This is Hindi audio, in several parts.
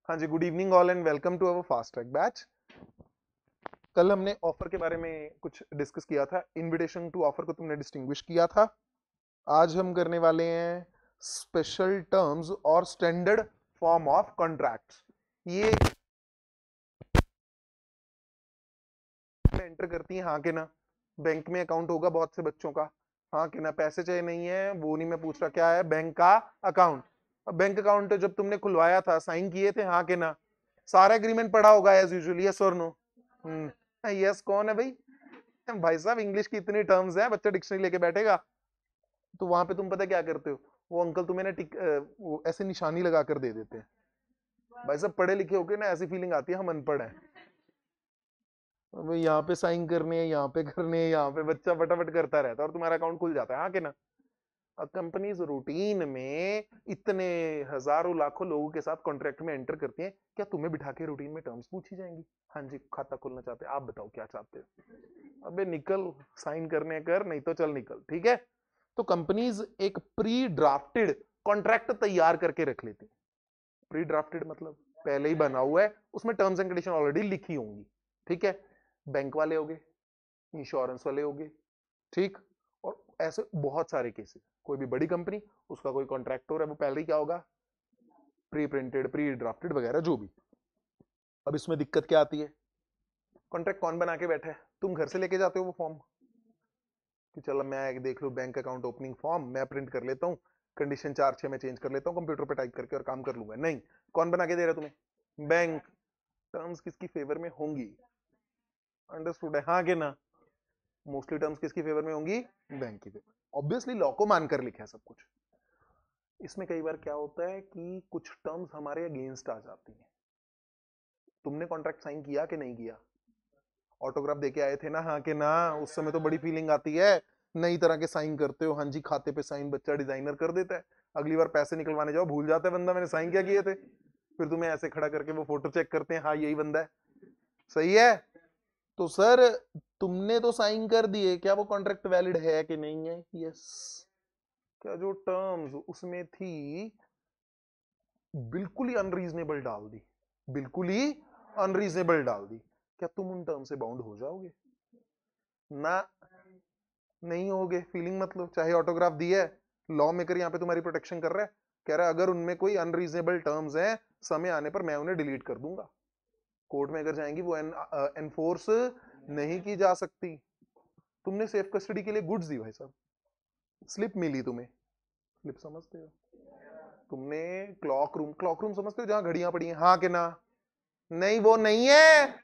हाँ जी, good evening all and welcome to our fast track batch. कल हमने ऑफर के बारे में कुछ डिस्कस किया था। इनविटेशन टू ऑफर को तुमने डिस्टिंग्विश किया था। आज हम करने वाले हैं स्पेशल टर्म्स और स्टैंडर्ड फॉर्म ऑफ कॉन्ट्रैक्ट्स। ये एंटर करती हैं हाँ के ना। बैंक में अकाउंट होगा बहुत से बच्चों का, हाँ के ना। पैसे चाहिए नहीं है वो नहीं मैं पूछ रहा, क्या है? बैंक का अकाउंट। अब बैंक अकाउंट जब तुमने खुलवाया था साइन किए थे हाँ के ना। सारा एग्रीमेंट पढ़ा होगा एज यूजुअली, यस और नो? यस कौन है भाई? भाई साहब इंग्लिश की इतनी टर्म्स हैं, बच्चा डिक्शनरी लेके बैठेगा तो वहां पे तुम पता क्या करते हो? वो अंकल तुम्हें ना वो ऐसे निशानी लगा कर दे देते हैं। भाई साहब पढ़े लिखे होके ना ऐसी फीलिंग आती है हम अनपढ़ हैं। यहाँ पे साइन करने हैं, यहाँ पे करने हैं, यहाँ पे बच्चा फटाफट करता रहता है और तुम्हारा अकाउंट खुल जाता है, हाँ के ना। कंपनीज रूटीन में इतने हजारों लाखों लोगों के साथ कॉन्ट्रैक्ट में एंटर करती हैं, क्या तुम्हें बिठा के रूटीन में टर्म्स पूछी जाएंगी? हाँ जी खाता खोलना चाहते हैं, आप बताओ क्या चाहते हो? अबे निकल, साइन करने कर, नहीं तो चल निकल, ठीक है। तो कंपनीज एक प्री ड्राफ्टेड कॉन्ट्रैक्ट तैयार करके रख लेती। प्री ड्राफ्टेड मतलब पहले ही बना हुआ है, उसमें टर्म्स एंड कंडीशन ऑलरेडी लिखी होंगी, ठीक है। बैंक वाले होंगे, इंश्योरेंस वाले होंगे, ठीक। और ऐसे बहुत सारे केसेस, कोई भी बड़ी कंपनी, उसका कोई कॉन्ट्रैक्टर है, वो पहले ही क्या होगा? प्री प्रिंटेड, प्री ड्राफ्टेड वगैरह जो भी। अब इसमें दिक्कत क्या आती है? कॉन्ट्रैक्ट कौन बना के बैठा है? तुम घर से लेके जाते हो वो फॉर्म कि चलो मैं देख लूँ बैंक अकाउंट ओपनिंग फॉर्म, मैं प्रिंट कर लेता हूँ, कंडीशन 4-6 में चेंज कर लेता हूँ कंप्यूटर पे टाइप करके और काम कर लूंगा? नहीं, कौन बना के दे रहा है तुम्हें? बैंक। टर्म्स किसकी फेवर में होंगी? अंडरस्टूड है हाँ के ना? मोस्टली टर्म्स किसकी फेवर में होंगी? बैंक की फेवर। ऑब्वियसली लॉ को मानकर लिखा है सब कुछ। इसमें कई बार क्या होता है कि कुछ टर्म्स हमारे अगेंस्ट आ जाती हैं। तुमने कॉन्ट्रैक्ट साइन किया कि नहीं किया? ऑटोग्राफ देके आए थे ना हाँ के ना? उस समय तो बड़ी फीलिंग आती है, नई तरह के साइन करते हो, हाँ जी खाते पे साइन बच्चा डिजाइनर कर देता है। अगली बार पैसे निकलवाने जाओ भूल जाता है बंदा मैंने साइन क्या किए थे। फिर तुम्हें ऐसे खड़ा करके वो फोटो चेक करते हैं, हाँ यही बंदा है, सही है। तो सर तुमने तो साइन कर दिए, क्या वो कॉन्ट्रैक्ट वैलिड है कि नहीं है? यस। क्या जो टर्म्स उसमें थी बिल्कुल ही अनरीजनेबल डाल दी, बिल्कुल ही अनरीजनेबल डाल दी, क्या तुम उन टर्म से बाउंड हो जाओगे? ना, नहीं होगे। फीलिंग मतलब, चाहे ऑटोग्राफ दिया है, लॉ मेकर यहाँ पे तुम्हारी प्रोटेक्शन कर रहा है, कह रहा है अगर उनमें कोई अनरीजनेबल टर्म्स हैं समय आने पर मैं उन्हें डिलीट कर दूंगा। कोर्ट में अगर जाएंगी वो एनफोर्स नहीं की जा सकती। तुमने सेफ कस्टडी के लिए गुड्स दी भाई साहब, स्लिप मिली तुम्हें, स्लिप समझते हो? तुमने क्लॉक रूम समझते हो जहां घड़ियां पड़ी हैं, हाँ के ना? नहीं वो नहीं है,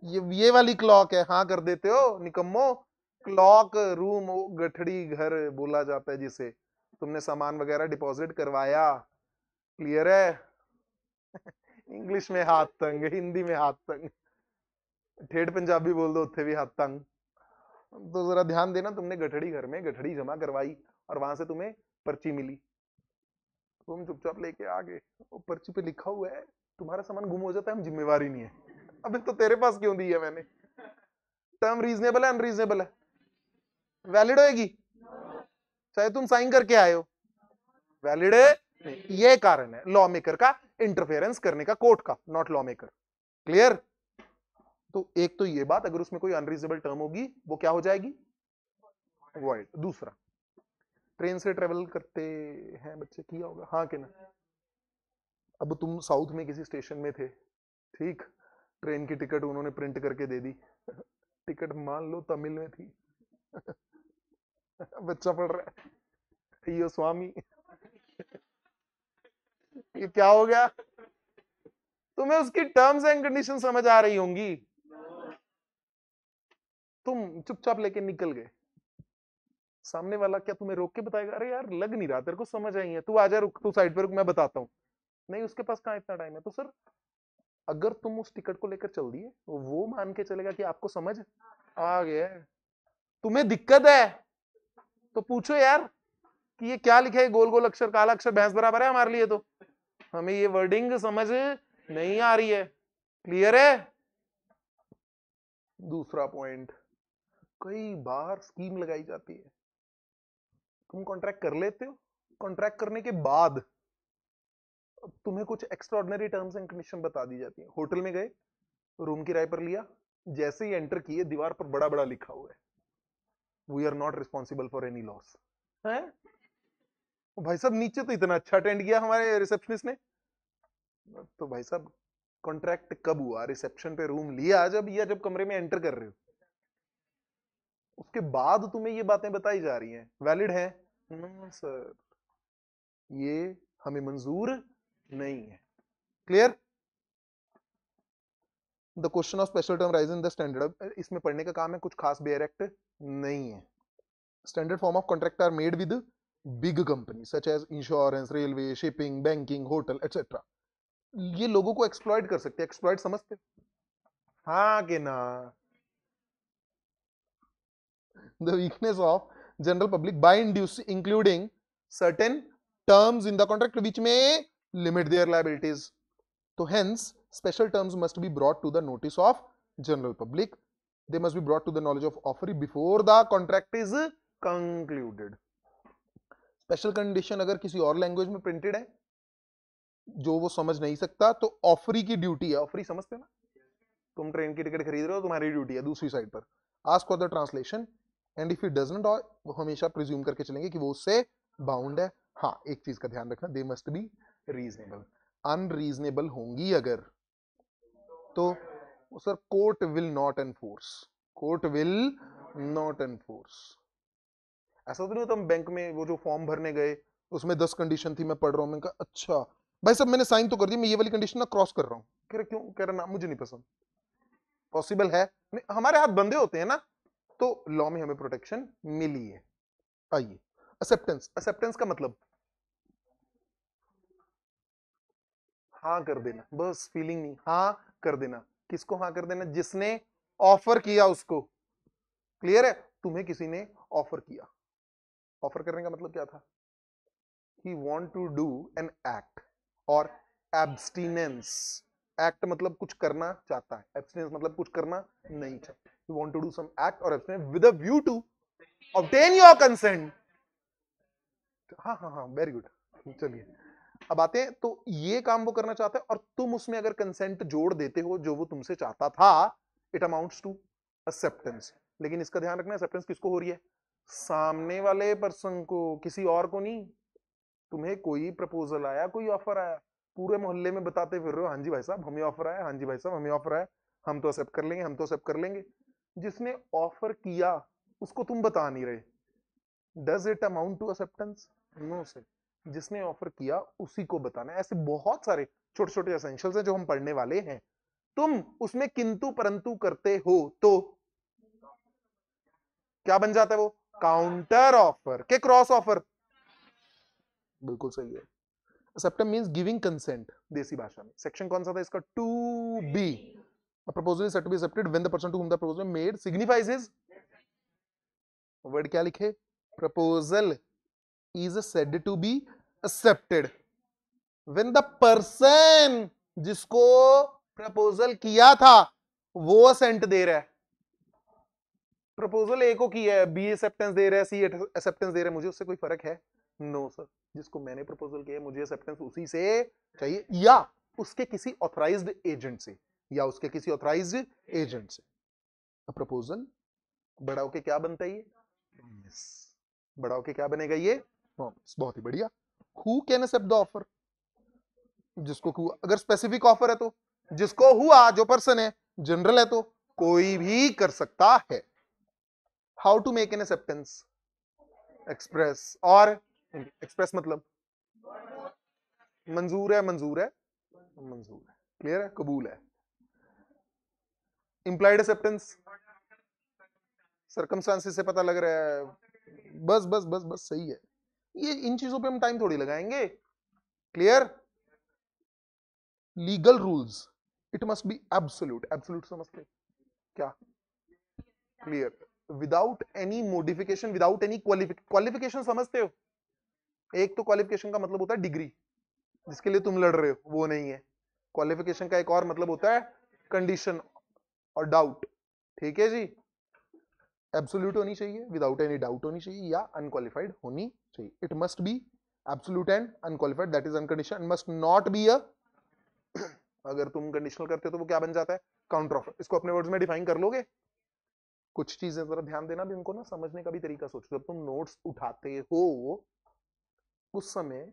ये वाली क्लॉक है, हाँ कर देते हो निकम्मो। क्लॉक रूम वो गठड़ी घर बोला जाता है जिसे। तुमने सामान वगैरह डिपॉजिट करवाया, क्लियर है? इंग्लिश में हाथ तंग, हिंदी में हाथ तंग, ठेठ पंजाबी बोल दो उत्थे भी हाथ तंग। तो जरा ध्यान देना, तुमने गठड़ी घर में गठड़ी जमा करवाई और वहां से तुम्हें पर्ची मिली, तुम चुपचाप लेके आ गए, वो पर्ची पे लिखा हुआ है तुम्हारा सामान गुम हो जाता है हम जिम्मेवारी नहीं है। अबे तो तेरे पास क्यों दी है मैंने? टर्म रीजनेबल है अनरीजनेबल है? वैलिड होएगी चाहे तुम साइन करके आए हो? वैलिड है नहीं। ये कारण है लॉ मेकर का इंटरफेरेंस करने का, कोर्ट का, नॉट लॉ मेकर। क्लियर? तो एक तो ये बात, अगर उसमें कोई अनरीजनेबल टर्म होगी वो क्या हो जाएगी? वॉइड। दूसरा, ट्रेन से ट्रेवल करते हैं बच्चे, किया होगा हाँ कि ना? अब तुम साउथ में किसी स्टेशन में थे, ठीक, ट्रेन की टिकट उन्होंने प्रिंट करके दे दी, टिकट मान लो तमिल में थी, बच्चा पढ़ रहा है यो स्वामी, ये क्या हो गया? तुम्हें उसकी टर्म्स एंड कंडीशन समझ आ रही होंगी, तुम चुपचाप लेके निकल गए। सामने वाला क्या तुम्हें रोक के बताएगा, अरे यार लग नहीं रहा तेरे को समझ आई है, तू आ जा, रुक तू साइड पे रुक मैं बताता हूँ? नहीं, उसके पास कहाँ इतना टाइम है। तो सर अगर तुम उस टिकट को लेकर चल दिए वो मान के चलेगा कि आपको समझ आ गया है, तुम्हें दिक्कत है तो पूछो यार कि ये क्या लिखा है, गोल गोल अक्षर काला अक्षर भैंस बराबर है हमारे लिए, तो हमें ये वर्डिंग समझ नहीं आ रही है। क्लियर है? दूसरा पॉइंट, कई बार स्कीम लगाई जाती है, तुम कॉन्ट्रैक्ट कर लेते हो, कॉन्ट्रैक्ट करने के बाद तुम्हें कुछ एक्स्ट्राऑर्डिनरी टर्म्स एंड कंडीशन बता दी जाती है। होटल में गए, रूम किराए पर लिया, जैसे ही एंटर किए दीवार पर बड़ा बड़ा लिखा हुआ है, we are not responsible for any loss. है भाई साहब, नीचे तो इतना अच्छा अटेंड किया हमारे रिसेप्शनिस्ट ने। तो भाई साहब, कॉन्ट्रैक्ट कब हुआ? रिसेप्शन पे रूम लिया जब, या जब कमरे में एंटर कर रहे हो? उसके बाद तुम्हें ये बातें बताई जा रही हैं, वैलिड है? नो सर, ये हमें मंजूर नहीं है। Clear? The question of special term rise in the standard, इसमें पढ़ने का काम है, कुछ खास बेयरक्ट नहीं है। Standard form of contract are made with big company such as insurance, railway, shipping, banking, hotel etcetera. ये लोगों को एक्सप्लॉइट कर सकते हैं। एक्सप्लॉइट समझते? हाँ कि ना? the weakness of general public by including certain terms in the contract which may limit their liabilities. So hence special terms must be brought to the notice of general public. They must be brought to the knowledge of offeree before the contract is concluded. Special condition अगर किसी और लैंग्वेज में प्रिंटेड है जो वो समझ नहीं सकता, तो ऑफरी की ड्यूटी है। ऑफरी समझते हो ना? तुम ट्रेन की टिकट खरीद रहे हो, तुम्हारी ड्यूटी है दूसरी साइड पर, ask for the translation, and if it doesn't, वो हमेशा प्रिज्यूम करके चलेंगे कि वो उससे बाउंड है। हाँ, एक चीज का ध्यान रखना, they must be reasonable. Unreasonable होंगी अगर तो sir court will not enforce, court will not enforce. ऐसा तो नहीं होता हम बैंक में वो जो फॉर्म भरने गए उसमें 10 कंडीशन थी, मैं पढ़ रहा हूँ, मैंने कहा अच्छा भाई साहब मैंने साइन तो कर दिया, मैं ये वाली कंडीशन ना क्रॉस कर रहा हूँ। कह रहे क्यों? कह रहा ना मुझे नहीं पसंद। पॉसिबल है? नहीं, हमारे हाथ बंधे होते हैं ना, तो लॉ में हमें प्रोटेक्शन मिली है। आइए, एक्सेप्टेंस। एक्सेप्टेंस का मतलब हाँ कर देना, बस फीलिंग नहीं, हाँ कर देना। किसको हाँ कर देना? जिसने ऑफर किया उसको। क्लियर है? तुम्हें किसी ने ऑफर किया, ऑफर करने का मतलब क्या था? he want to do an act और abstinence, act मतलब कुछ करना चाहता है, abstinence मतलब कुछ करना नहीं चाहता। he want to do some act or abstinence with a view to obtain your consent। हाँ हाँ हाँ, वेरी गुड। चलिए अब आते हैं, तो ये काम वो करना चाहता है और तुम उसमें अगर कंसेंट जोड़ देते हो जो वो तुमसे चाहता था, इट अमाउंट्स टू एक्सेप्टेंस। लेकिन इसका ध्यान रखना, एक्सेप्टेंस किसको हो रही है? सामने वाले पर्सन को, किसी और को नहीं। तुम्हें कोई प्रपोजल आया, कोई ऑफर आया, पूरे मोहल्ले में बताते फिर रहे हो, हाँ जी भाई साहब हमें ऑफर आया, हाँ जी भाई साहब हमें ऑफर आया, हम तो एक्सेप्ट कर लेंगे, हम तो एक्सेप्ट कर लेंगे। जिसने ऑफर किया उसको तुम बता नहीं रहे, does it amount to acceptance? No sir, जिसने ऑफर किया उसी को बताना है। ऐसे बहुत सारे छोटे छोटे एसेंशियल्स हैं जो हम पढ़ने वाले हैं। तुम उसमें किंतु परंतु करते हो तो क्या बन जाता है? वो काउंटर ऑफर के क्रॉस ऑफर। बिल्कुल सही है। एक्सेप्टेंस मींस गिविंग कंसेंट देसी भाषा में। सेक्शन कौन सा था इसका? 2B। A proposal is said to be accepted when the person to whom the proposal made signifies his, word क्या लिखे? Proposal is said to be accepted when the person जिसको प्रपोजल किया था वो असेंट दे रहा है। प्रपोजल ए को किया है, बी एक्सेप्टेंस दे रहा है, सी एक्सेप्टेंस दे रहा है, मुझे उससे कोई फर्क है? नो सर, जिसको मैंने प्रपोजल किया है मुझे एक्सेप्टेंस उसी से चाहिए, या उसके किसी ऑथराइज्ड एजेंट से, या उसके किसी ऑथराइज्ड एजेंट से। प्रपोजल बड़ा होके क्या बनता है? ये बड़ा होके क्या बनेगा? ये बहुत ही बढ़िया। Who can accept the offer? जिसको हुआ। अगर स्पेसिफिक ऑफर है तो जिसको हुआ, जो पर्सन है। जनरल है तो कोई भी कर सकता है। How to make an acceptance? Express. और एक्सप्रेस मतलब मंजूर है, मंजूर है, मंजूर है, क्लियर है, कबूल है। इंप्लाइड एक्सेप्टेंस सर्कमस्टांसेस से पता लग रहा है, बस बस बस बस सही है। ये इन चीजों पे हम टाइम थोड़ी लगाएंगे। Clear? Legal rules, it must B absolute. Absolute समझते क्या? Clear. Without any modification, without any qualification समझते हो? एक तो क्वालिफिकेशन का मतलब होता है डिग्री, जिसके लिए तुम लड़ रहे हो वो नहीं है। क्वालिफिकेशन का एक और मतलब होता है कंडीशन और डाउट। ठीक है जी? एब्सोल्यूट होनी चाहिए, विदाउट एनी डाउट होनी चाहिए, या अनक्वालिफाइड होनी चाहिए। It must B absolute and unqualified, that is unconditional, must not be a अगर तुम कंडीशनल करते हो तो वो क्या बन जाता है? Counter offer. इसको अपने वर्ड्स में डिफाइन कर लोगे? कुछ चीजें जरा ध्यान देना भी, उनको ना समझने का भी तरीका सोचो। जब तुम नोट्स उठाते हो उस समय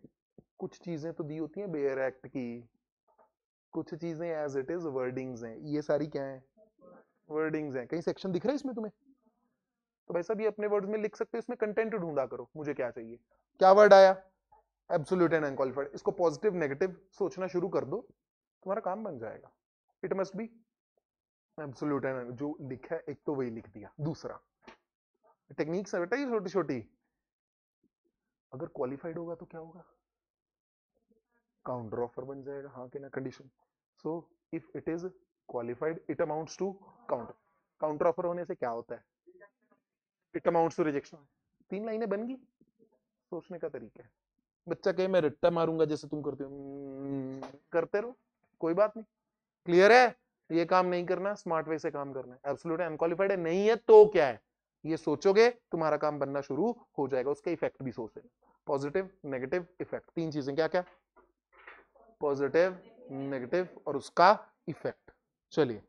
कुछ चीजें तो दी होती हैं बेयर एक्ट की, कुछ चीजें एज इट इज वर्डिंग्स हैं। ये सारी क्या है? वर्डिंग्स हैं। कहीं सेक्शन दिख रहा है इसमें तुम्हें? तो भाई साहब ये अपने वर्ड्स में लिख सकते हो, इसमें कंटेंट ढूंढा करो, मुझे क्या चाहिए। क्या वर्ड आया? Absolute and unqualified. इसको पॉजिटिव नेगेटिव सोचना शुरू कर दो, तुम्हारा काम बन जाएगा। It must B absolute and, जो लिखा है एक तो वही लिख दिया। दूसरा टेक्निक्स है बेटा ये छोटी छोटी। अगर क्वालिफाइड होगा तो क्या होगा? काउंटर ऑफर बन जाएगा, हाँ कि ना, condition. So if it is qualified it amounts to counter. Counter offer होने से क्या होता है? It amounts to rejection. 3 लाइनें बन गई। सोचने का तरीका है। बच्चा कहे मैं रट्टा मारूंगा जैसे तुम करते हो, करते रहो, कोई बात नहीं। क्लियर है? ये काम नहीं करना, स्मार्ट वे से काम करना है। एब्सोल्यूट अनक्वालिफाइड है नहीं है तो क्या है? ये सोचोगे तुम्हारा काम बनना शुरू हो जाएगा। उसका इफेक्ट भी सोच लेना, पॉजिटिव नेगेटिव इफेक्ट। 3 चीजें क्या क्या? पॉजिटिव नेगेटिव और उसका इफेक्ट। चलिए,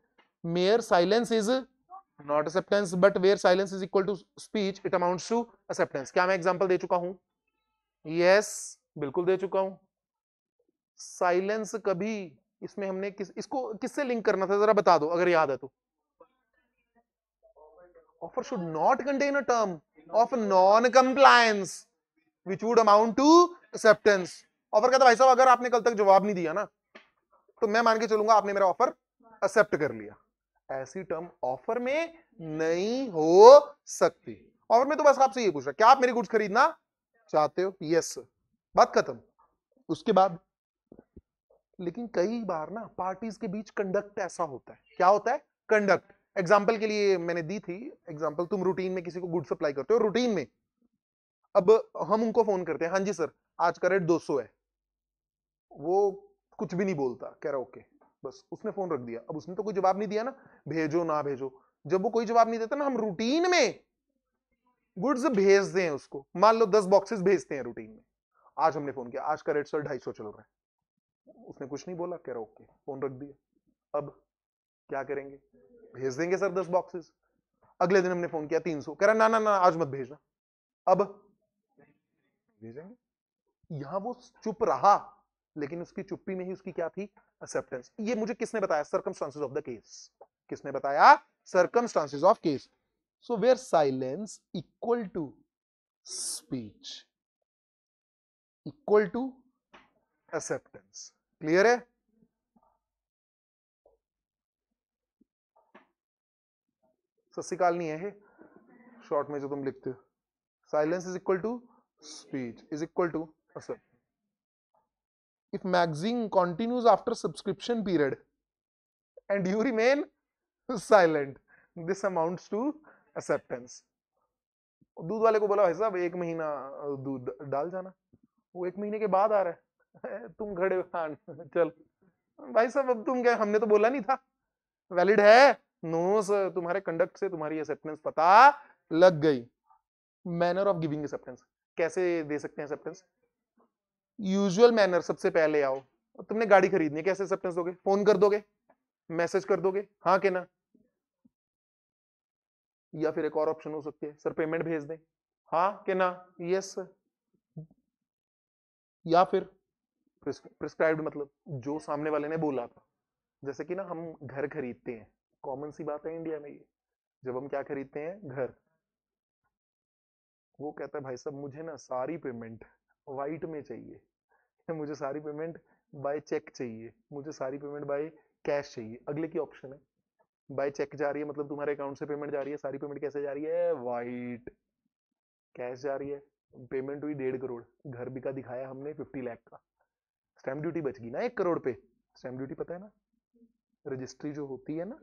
mere silence is not acceptance but where silence is equal to speech it amounts to acceptance. क्या मैं एग्जांपल दे चुका हूं? यस, बिल्कुल दे चुका हूं। साइलेंस कभी इसमें हमने इसको किससे लिंक करना था जरा बता दो अगर याद है तो। Offer should not contain a term of non compliance which would amount to acceptance. Offer कहता भाई साहब अगर आपने कल तक जवाब नहीं दिया ना तो मैं मान के चलूंगा आपने मेरा ऑफर एक्सेप्ट कर लिया। ऐसी टर्म ऑफर में नहीं हो सकती। ऑफर में तो बस आपसे ये पूछ रहा क्या आप मेरी गुड्स खरीदना चाहते हो? यस, बात खत्म। उसके बाद लेकिन कई बार ना पार्टीज के बीच कंडक्ट ऐसा होता है। क्या होता है? कंडक्ट। एग्जाम्पल के लिए मैंने दी थी एग्जाम्पल, तुम रूटीन में किसी को गुड सप्लाई करते हो रूटीन में। अब हम उनको फोन करते हैं, हाँ जी सर आज का रेट 200 है। वो कुछ भी नहीं बोलता, कह रहा ओके, बस उसने फोन रख दिया। अब उसने तो कोई जवाब नहीं दिया ना, भेजो ना भेजो। जब वो कोई जवाब नहीं देता ना, हम रूटीन में गुड्स भेज दें उसको। मान लो 10 बॉक्सेस भेजते हैं रूटीन में। आज हमने फोन किया, आज का रेट सर 250 चल रहा है। उसने कुछ नहीं बोला, कह रहा ओके, फोन रख दिया। अब क्या करेंगे? भेज देंगे सर 10 बॉक्सेस। अगले दिन हमने फोन किया 300, कह रहा ना ना ना आज मत भेजना। अब भेजेंगे। यहां वो चुप रहा लेकिन उसकी चुप्पी में ही उसकी क्या थी? एक्सेप्टेंस। ये मुझे किसने बताया? Circumstances of the case. किसने बताया? Circumstances of case. So where silence equal to speech equal to acceptance. Clear है? सस्सीकाल नहीं है शॉर्ट में जो तुम लिखते हो। Silence is equal to speech is equal to acceptance. If magazine continues after subscription period and you remain silent, this amounts to acceptance. दूध वाले को बोला भाई साहब 1 महीना दूध डाल जाना, वो 1 महीने के बाद आ रहा है। तुम खड़े हो, हाँ चल भाई साहब अब तुम क्या, हमने तो बोला नहीं था। वैलिड है? नो सर, तुम्हारे कंडक्ट से तुम्हारी एक्सेप्टेंस पता लग गई। मैनर ऑफ गिविंग एक्सेप्टेंस, कैसे दे सकते हैं एक्सेप्टेंस? यूजुअल मैनर, सबसे पहले आओ, तुमने गाड़ी खरीदनी है, कैसे एक्सेप्टेंस दोगे? फोन कर दोगे, मैसेज कर दोगे, हाँ के ना? या फिर एक और ऑप्शन हो सकती है, सर पेमेंट भेज दें, हाँ के ना? Yes sir. या फिर प्रिस्क्राइब्ड, मतलब जो सामने वाले ने बोला था। जैसे कि ना हम घर खरीदते हैं, कॉमन सी बात है इंडिया में ये, जब हम क्या खरीदते हैं? घर। वो कहता है भाई साहब मुझे ना सारी पेमेंट वाइट में चाहिए, मुझे सारी पेमेंट बाय चेक चाहिए, मुझे सारी पेमेंट बाय कैश चाहिए। अगले की ऑप्शन है बाय चेक जा रही है, मतलब तुम्हारे अकाउंट से पेमेंट जा रही है, सारी पेमेंट कैसे जा रही है? वाइट कैश जा रही है। पेमेंट हुई 1.5 करोड़, घर बिका दिखाया हमने 50 लाख का, स्टैम्प ड्यूटी बच गई ना 1 करोड़ पे। स्टैम्प ड्यूटी पता है ना, रजिस्ट्री जो होती है ना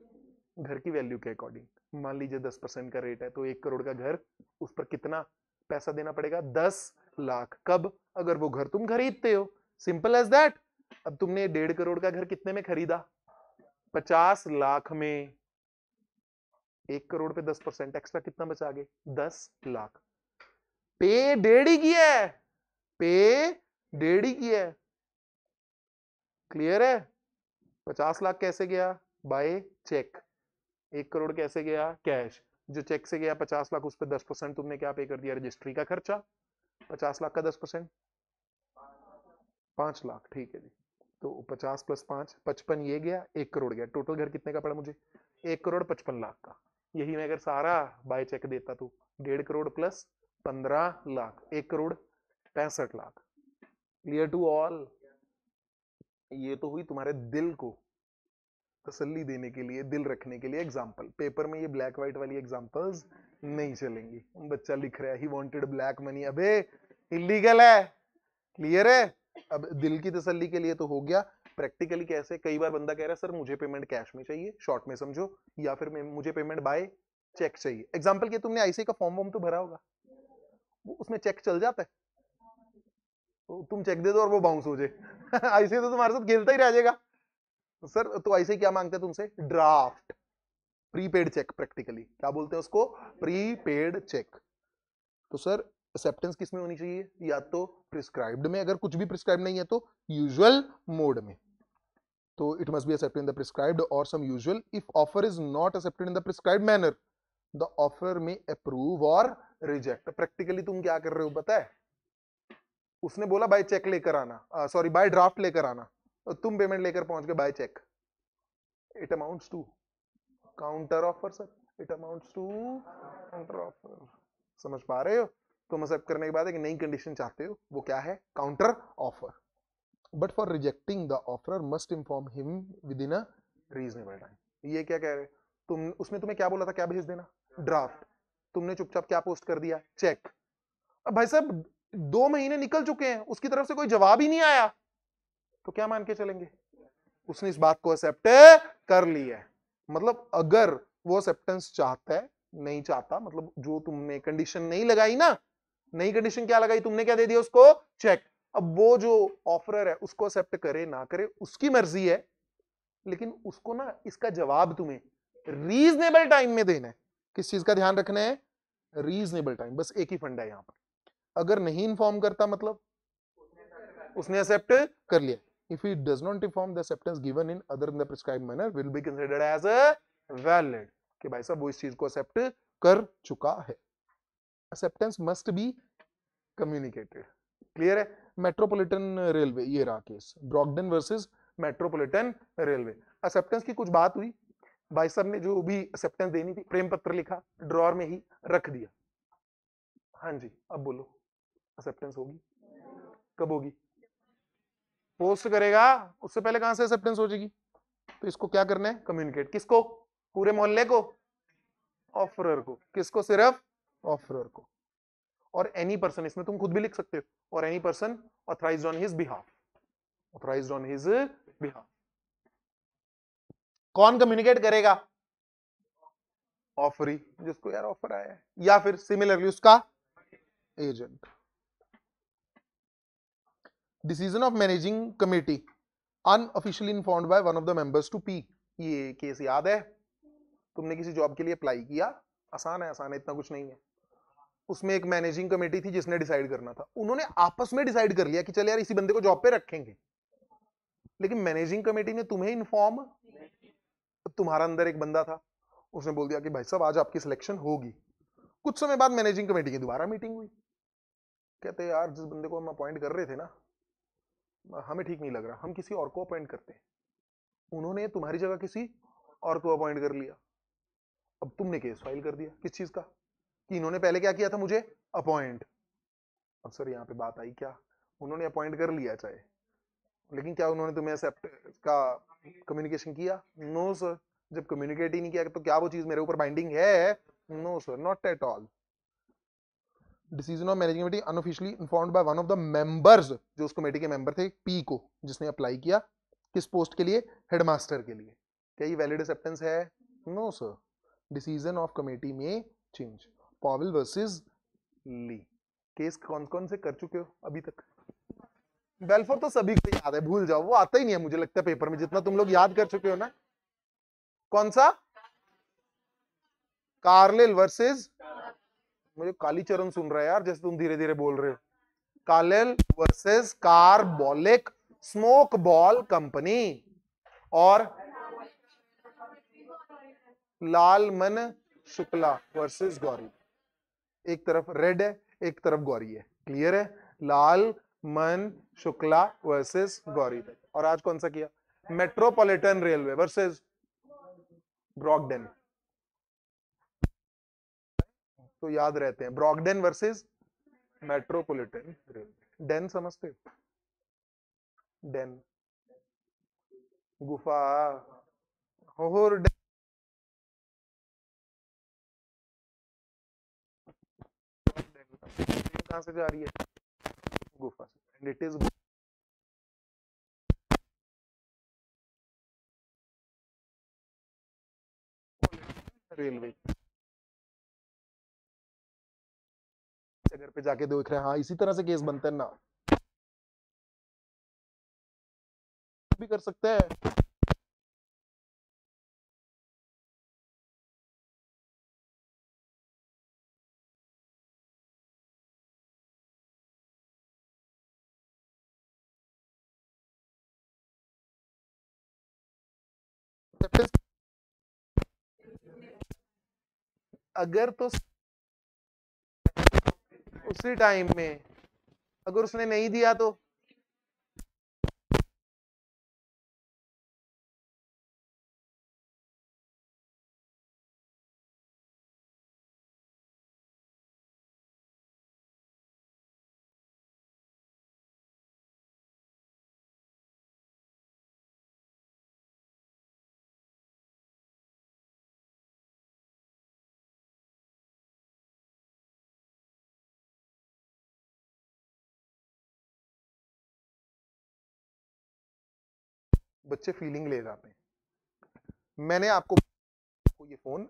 घर की वैल्यू के अकॉर्डिंग। मान लीजिए 10% का रेट है तो 1 करोड़ का घर, उस पर कितना पैसा देना पड़ेगा? 10 लाख। कब? अगर वो घर तुम खरीदते हो, सिंपल एज दैट। अब तुमने 1.5 करोड़ का घर कितने में खरीदा? 50 लाख में। 1 करोड़ पे 10% एक्स्ट्रा कितना बचा? आगे 10 लाख। पे 1.5 ही किया है, पे 1.5 ही किया है, क्लियर है। 50 लाख कैसे गया? Bye check. 1 करोड़ कैसे गया? कैश। जो चेक से गया 50 लाख, उस पर 10% तुमने क्या पे कर दिया? रजिस्ट्री का खर्चा। 50 लाख का 10% 5 लाख, ठीक है जी। तो 50 + 5 55, ये गया, 1 करोड़ गया। टोटल घर कितने का पड़ा मुझे? 1 करोड़ 55 लाख का। यही मैं अगर सारा बाय चेक देता तो 1.5 crore plus 15 lakh, 1 crore 65 lakh. Clear to all? ये तो हुई तुम्हारे दिल को तसल्ली देने के लिए, दिल रखने के लिए एग्जाम्पल। पेपर में ये ब्लैक व्हाइट वाली एग्जाम्पल्स नहीं चलेंगी। बच्चा लिख रहा है ही वांटेड ब्लैक मनी, अबे इलीगल है। क्लियर है? अब दिल की तसल्ली के लिए तो हो गया। प्रैक्टिकली कैसे? कई बार बंदा कह रहा है सर मुझे पेमेंट कैश में चाहिए, शॉर्ट में समझो, या फिर मुझे पेमेंट बाय चेक चाहिए। एग्जाम्पल के तुमने आईसीआई का फॉर्म वॉर्म तो भरा होगा, वो उसमें चेक चल जाता है, तो तुम चेक दे दो और वो बाउंस हो जाए आईसीआई तो तुम्हारे साथ खेलता ही रह जाएगा। सर तो आईसीआई क्या मांगते हैं तुमसे? Draft, prepaid check. प्रैक्टिकली क्या बोलते हैं उसको? Prepaid cheque. तो सर एक्सेप्टेंस किस में होनी चाहिए? या तो प्रिस्क्राइब्ड में, अगर कुछ भी प्रिस्क्राइब नहीं है तो यूजुअल मोड में। तो it must be accepted in the prescribed or some usual. If offer is not accepted in the prescribed manner, the offer may approve or reject. Practically तुम क्या कर रहे हो पता है? उसने बोला बाय चेक लेकर आना, सॉरी बाय ड्राफ्ट लेकर आना, तो तुम पेमेंट लेकर पहुंच गए by cheque. It amounts to counter offer sir, it amounts to counter offer. समझ पा रहे हो? तुम एक्सेप्ट करने के बाद एक नई कंडीशन चाहते हो, वो क्या है? Counter offer. But for rejecting the offer must inform him with in a reasonable time. ये क्या कह रहे? तुम उसमें तुम्हें क्या बोला था? क्या भेज देना? ड्राफ्ट। तुमने चुपचाप क्या पोस्ट कर दिया? चेक। अब भाई साहब 2 महीने निकल चुके हैं, उसकी तरफ से कोई जवाब ही नहीं आया, तो क्या मान के चलेंगे? उसने इस बात को एक्सेप्ट कर लिया है। मतलब अगर वो एक्सेप्टेंस चाहता है, नहीं चाहता, मतलब जो तुमने कंडीशन नहीं लगाई ना, नई कंडीशन क्या लगाई तुमने? क्या दे दिया उसको? चेक। अब वो जो ऑफरर है उसको एक्सेप्ट करे ना करे उसकी मर्जी है, लेकिन उसको ना इसका जवाब तुम्हें रीजनेबल टाइम में देना है। किस चीज का ध्यान रखना है? Reasonable time. बस एक ही फंडा है यहां पर। अगर नहीं इन्फॉर्म करता मतलब उसने एक्सेप्ट कर लिया। If he does not inform, the acceptance given in other than the prescribed manner will be considered as a valid। कि भाई साहब वो इस चीज को एक्सेप्ट कर चुका है। Acceptance must be communicated। Clear है? मेट्रोपॉलिटन रेलवे, ये रहा case, Brogden versus Metropolitan Railway. Acceptance की कुछ बात हुई, भाई साहब ने जो भी एक्सेप्टेंस देनी थी प्रेम पत्र लिखा, ड्रॉर में ही रख दिया। हाँ जी, अब बोलो एक्सेप्टेंस होगी? कब होगी? पोस्ट करेगा, उससे पहले कहां से एक्सेप्टेंस हो जाएगी? तो इसको क्या करना है? कम्युनिकेट। किसको? पूरे मोहल्ले को? ऑफरर को। किसको? सिर्फ ऑफरर को। और एनी पर्सन, इसमें तुम खुद भी लिख सकते हो, और any person authorised on his behalf, authorised on his behalf. कौन कम्युनिकेट करेगा? ऑफरी, जिसको यार ऑफर आया है, या फिर सिमिलरली उसका agent. Decision of managing committee unofficially informed by one of the members to P. ये केस याद है? तुमने किसी जॉब के लिए अप्लाई किया, आसान है, आसान है, इतना कुछ नहीं है। उसमें एक मैनेजिंग कमेटी थी जिसने डिसाइड करना था। उन्होंने आपस में डिसाइड कर लिया कि चल यार इसी बंदे को जॉब पे रखेंगे, लेकिन मैनेजिंग कमेटी ने तुम्हें इन्फॉर्म, तुम्हारा अंदर एक बंदा था, उसने बोल दिया कि भाई साहब आज आपकी सिलेक्शन होगी। कुछ समय बाद मैनेजिंग कमेटी की दोबारा मीटिंग हुई, कहते यार जिस बंदे को हम अपॉइंट कर रहे थे ना, हमें ठीक नहीं लग रहा, हम किसी और को अपॉइंट करते हैं। उन्होंने तुम्हारी जगह किसी और को अपॉइंट कर लिया। अब तुमने केस फाइल कर दिया किस चीज का? कि इन्होंने पहले क्या किया था? मुझे अपॉइंट। अब सर यहाँ पे बात आई क्या? उन्होंने अपॉइंट कर लिया चाहे, लेकिन क्या उन्होंने तुम्हें एक्सेप्ट का कम्युनिकेशन किया? No sir. जब कम्युनिकेट ही नहीं किया तो क्या वो चीज मेरे ऊपर बाइंडिंग है? No sir, not at all. Decision of managing committee unofficially informed by one of the members, जो उस कमेटी के मेंबर थे, पी को, जिसने अप्लाई किया किस पोस्ट के लिए? हेडमास्टर के लिए। क्या ये वैलिड एक्सेप्टेंस है? No sir. Decision of committee में change. Powell versus Lee. Case कौन कौन से कर चुके हो अभी तक? बेल्फोर तो सभी को याद है, भूल जाओ, वो आता ही नहीं है मुझे लगता है पेपर में, जितना तुम लोग याद कर चुके हो ना। कौन सा? कार्लिल वर्सेस, मुझे कालीचरण सुन रहा है यार, जैसे तुम धीरे धीरे बोल रहे हो। कालेल वर्सेस कारबॉलिक स्मोक बॉल कंपनी, और लालमन शुक्ला वर्सेस गौरी। एक तरफ रेड है, एक तरफ गौरी है, क्लियर है? लाल मन शुक्ला वर्सेस गौरी। और आज कौन सा किया? Metropolitan Railway versus Brogden. तो याद रहते हैं, Brogden versus Metropolitan Railway. Then समझते हो? डेन गुफा, होर डेन। कहां से जा रही है? गुफा से, एंड इट इज रेलवे। घर पे जाके देख रहे हैं, हाँ इसी तरह से केस बनते हैं ना, भी कर सकते हैं। अगर तो उसी टाइम में अगर उसने नहीं दिया तो बच्चे फीलिंग ले जाते हैं। मैंने आपको ये फोन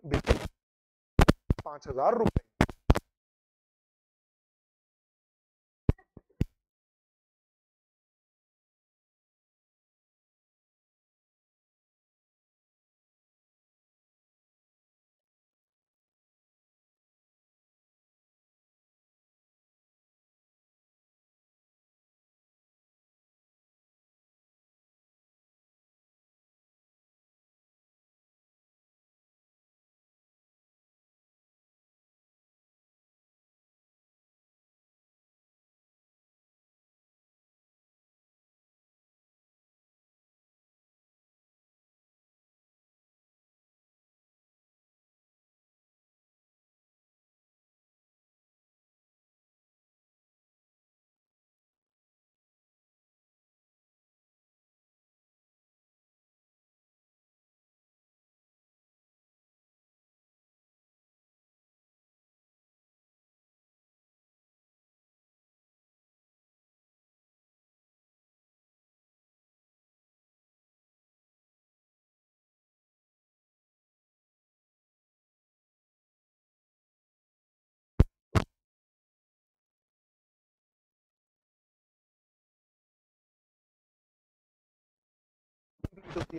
5,000 रुपए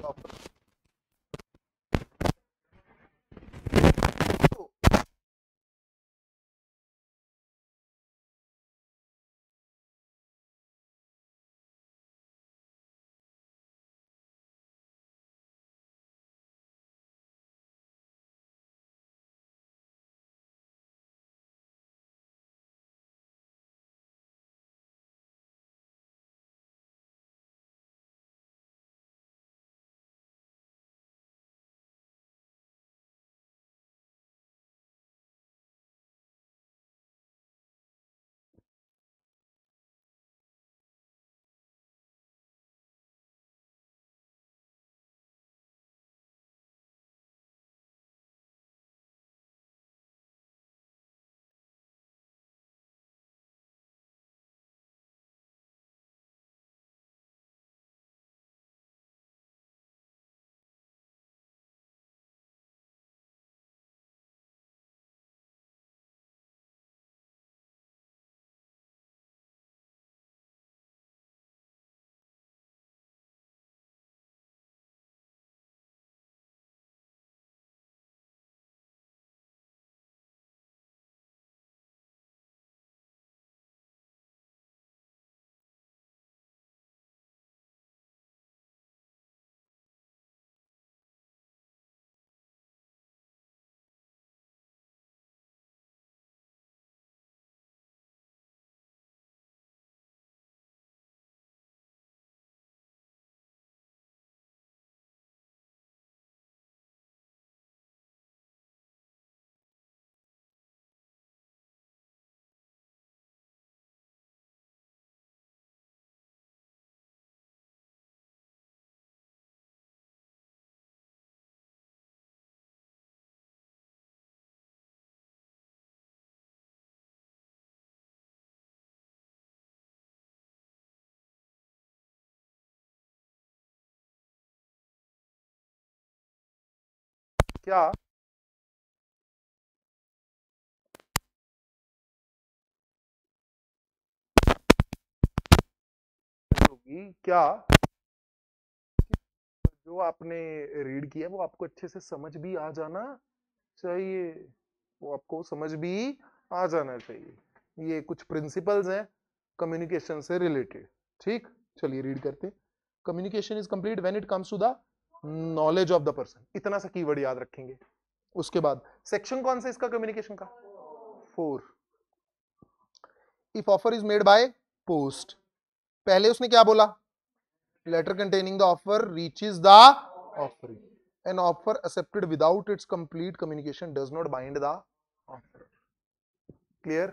ऑफर क्या होगी, क्या जो आपने रीड किया वो आपको अच्छे से समझ भी आ जाना चाहिए, वो आपको समझ भी आ जाना चाहिए। ये कुछ प्रिंसिपल्स हैं कम्युनिकेशन से रिलेटेड। ठीक, चलिए रीड करते। Communication is complete when it comes to the knowledge of the person, इतना सा कीवर्ड याद रखेंगे। उसके बाद सेक्शन कौन सा इसका कम्युनिकेशन का? 4। If offer is made by post, पहले उसने क्या बोला? Letter containing the offer reaches the offer, an offer accepted without its complete communication does not bind the offer. Clear?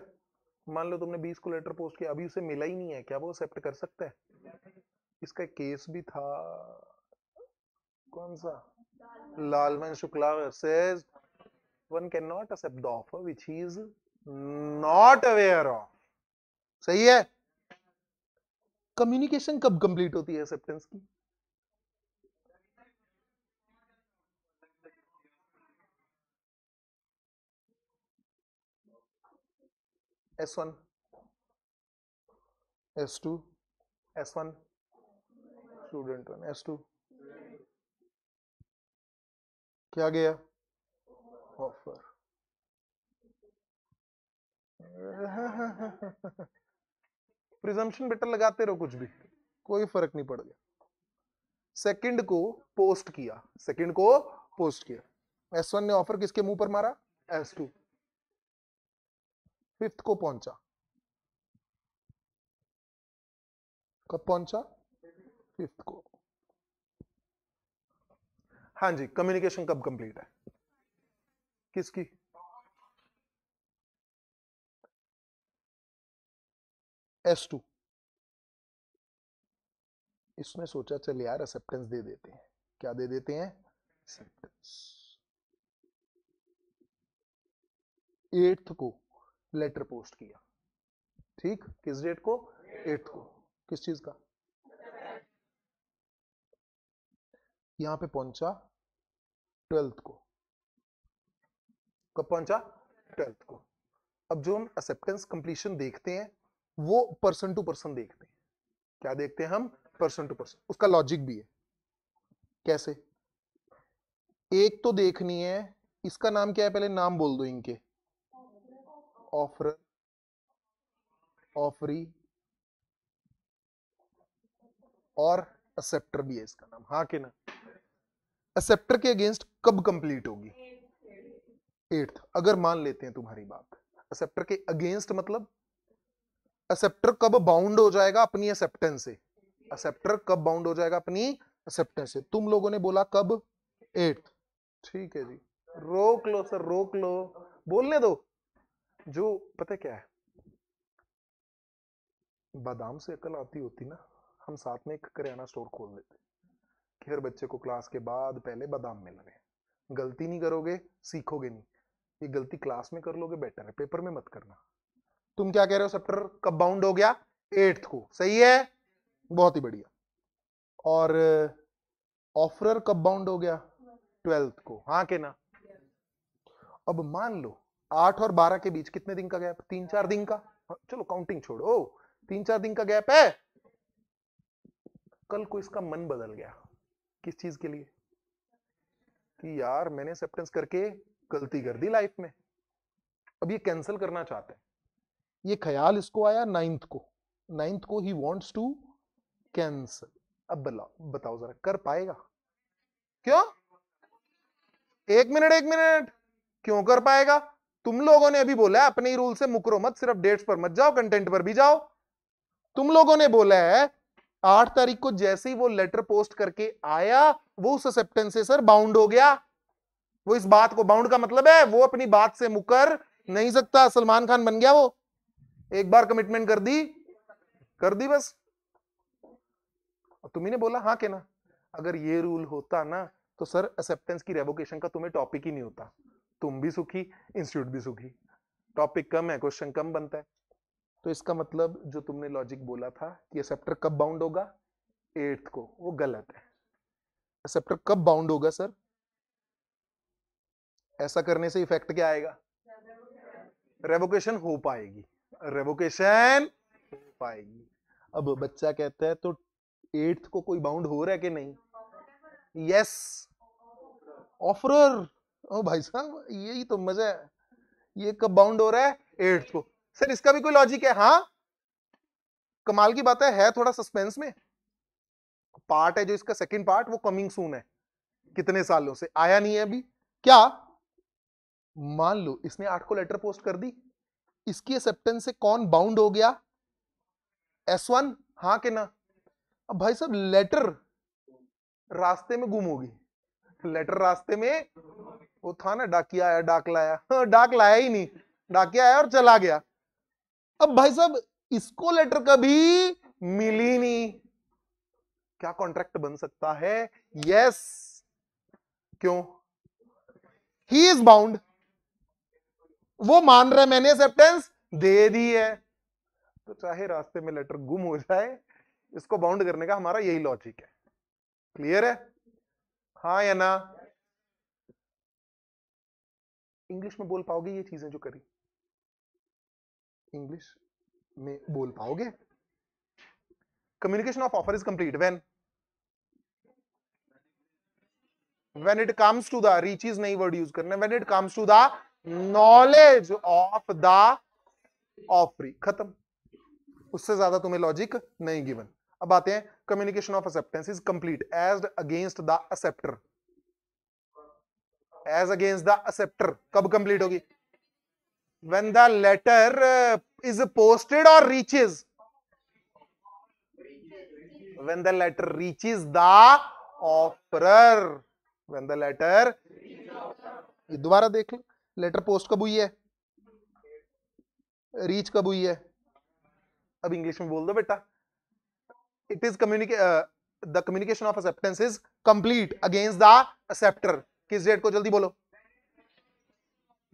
मान लो तुमने 20 को लेटर पोस्ट किया, अभी उसे मिला ही नहीं है, क्या वो एक्सेप्ट कर सकता है? इसका केस भी था, कौन सा? Lalman Shukla says one cannot accept the offer which he is not aware of. सही है? कम्युनिकेशन कब कंप्लीट होती है एक्सेप्टेंस की? S1, S2, S1 student 1, S2 क्या गया? ऑफर। प्रिजम्पशन बेटर लगाते रहो, कुछ भी कोई फर्क नहीं पड़ गया। सेकंड को पोस्ट किया, सेकंड को पोस्ट किया, S1 ने ऑफर किसके मुंह पर मारा? S2। फिफ्थ को पहुंचा, कब पहुंचा? फिफ्थ को। हाँ जी, कम्युनिकेशन कब कंप्लीट है? किसकी? S2। इसने सोचा चल यार एक्सेप्टेंस दे देते हैं। क्या दे देते हैं? एक्सेप्टेंस। 8th को लेटर पोस्ट किया। ठीक, किस डेट को? 8th को। किस चीज का? यहां पे पहुंचा 12th को। कब पहुंचा? 12th को। अब जो हम एक्सेप्टेंस कंप्लीशन देखते हैं वो पर्सन टू पर्सन देखते हैं। क्या देखते हैं हम? Person to person. उसका लॉजिक भी है। कैसे? एक तो देखनी है, इसका नाम क्या है पहले नाम बोल दो इनके। ऑफर, ऑफरी और एक्सेप्टर भी है इसका नाम, हाँ कि ना? एक्सेप्टर के अगेंस्ट कब कंप्लीट होगी? 8th। अगर मान लेते हैं तुम्हारी बात, एक्सेप्टर के अगेंस्ट मतलब एक्सेप्टर कब बाउंड हो जाएगा अपनी एक्सेप्टेंस से? एक्सेप्टर कब बाउंड हो जाएगा अपनी एक्सेप्टेंस से? तुम लोगों ने बोला कब? 8th। ठीक है जी, रोक लो सर, रोक लो, बोलने दो। जो पता क्या है, बादाम से अकल आती होती ना, हम साथ में एक करियाना स्टोर खोल देते कि हर बच्चे को क्लास के बाद पहले बादाम मिल रहे। गलती नहीं करोगे, सीखोगे नहीं। ये गलती क्लास में कर लोगे बेटर है, पेपर में मत करना। तुम क्या कह रहे हो? सेप्टर कब बाउंड हो गया? 8th को। सही है, बहुत ही बढ़िया। और ऑफरर कब बाउंड हो गया? 12th को, हाँ के ना? अब मान लो 8 और 12 के बीच कितने दिन का गैप? 3-4 दिन का। चलो काउंटिंग छोड़ो, 3-4 दिन का गैप है। कल को इसका मन बदल गया, किस चीज के लिए? कि यार मैंने एक्सेप्टेंस करके गलती कर दी लाइफ में, अब ये कैंसिल करना चाहते हैं। ये ख्याल इसको आया 9th को, 9th को ही वांट्स टू कैंसिल। अब बताओ जरा, कर पाएगा? क्यों? एक मिनट, क्यों कर पाएगा? तुम लोगों ने अभी बोला है अपने ही रूल से मुकरो मत, सिर्फ डेट्स पर मत जाओ, कंटेंट पर भी जाओ। तुम लोगों ने बोला है 8 तारीख को जैसे ही वो लेटर पोस्ट करके आया, वो उस एक्सेप्टेंस से सर बाउंड हो गया। वो इस बात को, बाउंड का मतलब है वो अपनी बात से मुकर नहीं सकता। सलमान खान बन गया वो, एक बार कमिटमेंट कर दी, कर दी बस। तुम्ही ने बोला हाँ के ना? अगर ये रूल होता ना तो सर एक्सेप्टेंस की रेवोकेशन का तुम्हें टॉपिक ही नहीं होता। तुम भी सुखी, इंस्टीट्यूट भी सुखी। टॉपिक कम है, क्वेश्चन कम बनता है। तो इसका मतलब जो तुमने लॉजिक बोला था कि एक्सेप्टर कब बाउंड होगा? 8th को, वो गलत है। एक्सेप्टर कब बाउंड होगा सर? ऐसा करने से इफेक्ट क्या आएगा? रेवोकेशन हो पाएगी, रेवोकेशन हो पाएगी। अब बच्चा कहता है तो 8th को कोई बाउंड हो रहा है कि नहीं? Yes, offeror. ओ भाई साहब यही तो मजा है। ये कब बाउंड हो रहा है? 8th को। सर इसका भी कोई लॉजिक है? हाँ, कमाल की बात है थोड़ा सस्पेंस में। पार्ट है जो इसका सेकंड पार्ट, वो कमिंग सून है, कितने सालों से आया नहीं है अभी। क्या मान लो इसने 8 को लेटर पोस्ट कर दी, इसकी एक्सेप्टेंस से कौन बाउंड हो गया? S1, हाँ कि ना? अब भाई साहब लेटर रास्ते में गुम होगी, लेटर रास्ते में, वो था ना डाकिया आया डाक लाया, हाँ, डाक लाया ही नहीं, डाकिया आया और चला गया। अब भाई साहब इसको लेटर कभी मिली नहीं, क्या कॉन्ट्रैक्ट बन सकता है? यस, क्यों? ही इज बाउंड, वो मान रहा है मैंने एक्सेप्टेंस दे दी है, तो चाहे रास्ते में लेटर गुम हो जाए, इसको बाउंड करने का हमारा यही लॉजिक है। क्लियर है? हाँ या ना? इंग्लिश में बोल पाओगे ये चीजें जो करी? इंग्लिश में बोल पाओगे? Communication of offer is complete when it comes to the reaches, नई वर्ड यूज करना, when it comes to the knowledge of the offeree, खत्म। उससे ज्यादा तुम्हें लॉजिक नहीं गिवन। अब आते हैं communication of acceptance is complete as against the acceptor. As against the acceptor कब कंप्लीट होगी? when the letter is posted or reaches, when the letter reaches the offerer, when the letter, ये दोबारा देख लो, लेटर पोस्ट कब हुई है, रीच कब हुई है? अब इंग्लिश में बोल दो बेटा। It is the communication of acceptance is complete against the acceptor, किस डेट को? जल्दी बोलो।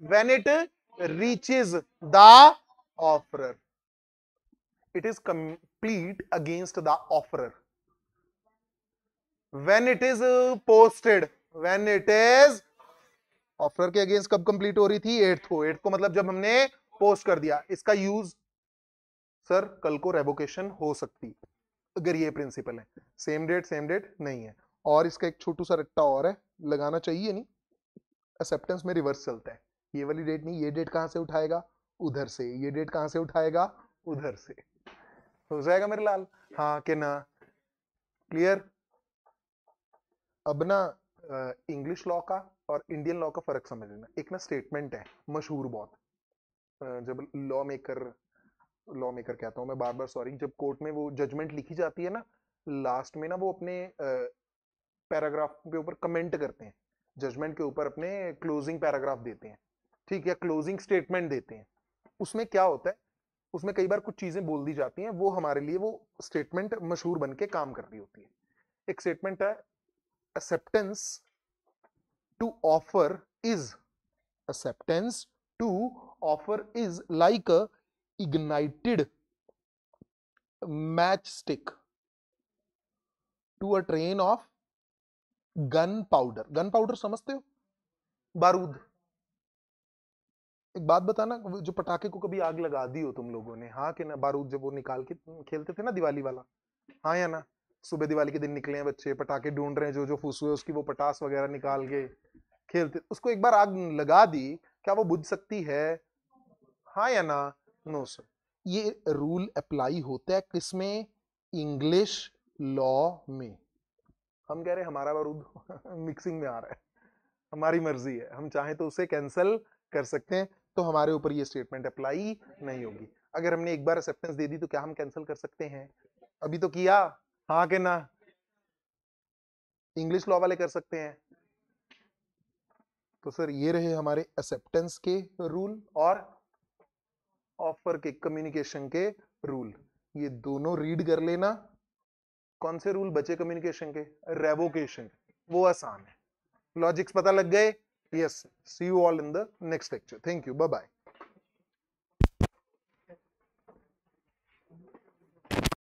when it reaches the offerer, it is complete against the offerer. when it is posted, when it is offer के अगेंस्ट कब कंप्लीट हो रही थी? 8th को। 8th को मतलब जब हमने पोस्ट कर दिया। इसका यूज सर कल को रेवोकेशन हो सकती अगर ये प्रिंसिपल है। सेम डेट नहीं है। और इसका एक छोटू सा रट्टा और है, लगाना चाहिए नहीं, एक्सेप्टेंस में रिवर्स चलता है। ये वाली डेट नहीं, ये डेट कहां से उठाएगा? उधर से। ये डेट कहां से उठाएगा? उधर से। हो जाएगा मेरे लाल? हाँ कि ना? क्लियर? अब ना इंग्लिश लॉ का और इंडियन लॉ का फर्क समझ लेना। एक ना स्टेटमेंट है मशहूर बहुत, जब लॉ मेकर कहता हूं मैं बार बार, सॉरी, जब कोर्ट में वो जजमेंट लिखी जाती है ना, लास्ट में ना वो अपने पैराग्राफ के ऊपर कमेंट करते हैं, जजमेंट के ऊपर अपने क्लोजिंग पैराग्राफ देते हैं, ठीक है, क्लोजिंग स्टेटमेंट देते हैं। उसमें क्या होता है, उसमें कई बार कुछ चीजें बोल दी जाती हैं, वो हमारे लिए वो स्टेटमेंट मशहूर बन के काम कर रही होती है। एक स्टेटमेंट है, acceptance to offer is, acceptance to offer is like a ignited matchstick to a train of gunpowder. gunpowder समझते हो? बारूद। एक बात बताना, जो पटाखे को कभी आग लगा दी हो तुम लोगों ने, हाँ कि ना? बारूद जब वो निकाल के खेलते थे ना दिवाली वाला, हाँ या ना? सुबह दिवाली के दिन निकले हैं बच्चे, पटाखे ढूंढ रहे हैं, जो जो फुस हुए उसकी वो पटास वगैरह निकाल के खेलते, उसको एक बार आग लगा दी, क्या वो बुझ सकती है? हाँ या ना? No sir. ये रूल अप्लाई होता है किसमें? इंग्लिश लॉ में। हम कह रहे हैं हमारा बारूद मिक्सिंग में आ रहा है, हमारी मर्जी है, हम चाहें तो उसे कैंसिल कर सकते हैं, तो हमारे ऊपर ये स्टेटमेंट अप्लाई नहीं होगी। अगर हमने एक बार एक्सेप्टेंस दे दी तो क्या हम कैंसिल कर सकते हैं? अभी तो किया, हाँ कि ना? इंग्लिश लॉ वाले कर सकते हैं। तो सर ये रहे हमारे एक्सेप्टेंस के रूल और ऑफर के, कम्युनिकेशन के रूल। ये दोनों रीड कर लेना। कौन से रूल बचे कम्युनिकेशन के? रेवोकेशन, वो आसान है। लॉजिक्स पता लग गए? Yes. See you all in the next lecture. Thank you, bye bye.